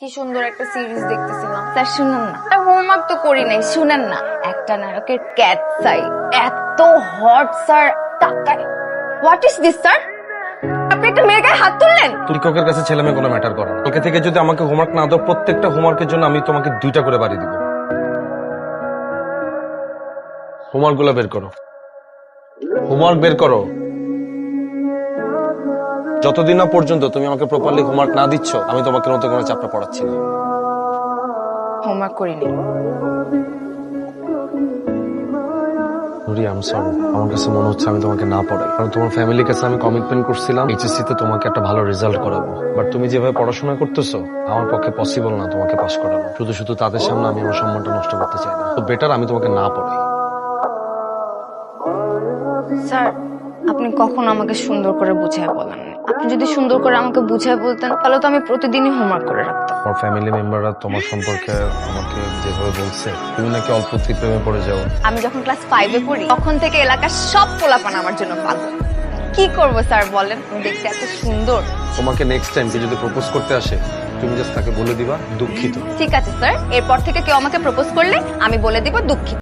কি সুন্দর একটা সিরিজ দেখতেছিলাম। স্যার শুনেন না, হোমওয়ার্ক তো করি নাই, শুনেন না। একটা নায়কের ক্যাট সাই এত হট স্যার, টাকায়। What is this sir? আপনি একটা মেয়ের গায়ে হাত তুললেন। শিক্ষকের কাছে ছেলে মেয়ে কোনো ম্যাটার করে না। কালকে থেকে যদি আমাকে হোমওয়ার্ক না দাও, প্রত্যেকটা হোমওয়ার্কের জন্য আমি তোমাকে 2টা করে বাড়ি দিব। হোমওয়ার্ক গুলো বের করো, হোমওয়ার্ক বের করো। যতদিন না পর্যন্ত তুমি আমাকে প্রপারলি হোমওয়ার্ক না দিচ্ছ, আমি তোমাকে নতুন কোনো চ্যাপ্টার পড়াচ্ছি না। হোমওয়ার্ক করিনি। নুরি, আই এম সরি। আমার কাছে মনে হচ্ছে আমি তোমাকে না পড়াই, কারণ তোমার ফ্যামিলির কাছে আমি কমিটমেন্ট করছিলাম এইচএসসি তে তোমাকে একটা ভালো রেজাল্ট করাবো। বাট তুমি যেভাবে পড়াশোনা করতেছো, আমার পক্ষে পসিবল না তোমাকে পাস করানো। শুধু শুধু তাদের সামনে আমি আমার সম্মানটা নষ্ট করতে চাই না। তো বেটার আমি তোমাকে না পড়াই। স্যার, আপনি কখন আমাকে সুন্দর করে বুঝায় বলেন না। আপনি যদি সুন্দর করে আমাকে বুঝায় বলতেন, তাহলে তো আমি প্রতিদিনই হোমওয়ার্ক করে রাখতাম। আমার ফ্যামিলি মেম্বাররা তোমার সম্পর্কে আমাকে যেভাবে বলছে, তুমি নাকি অল্পতেই প্রেমে পড়ে যাও। আমি যখন ক্লাস 5-এ পড়ি, তখন থেকে এলাকার সব পোলাপান আমার জন্য পাগল। কি করব স্যার বলেন? আমি দেখতে এত সুন্দর। তোমাকে নেক্সট টাইম কেউ যদি প্রপোজ করতে আসে, তুমি জাস্ট তাকে বলে দিবা দুঃখিত। ঠিক আছে স্যার, এরপর থেকে কেউ আমাকে প্রপোজ করলে আমি বলে দিব দুঃখিত।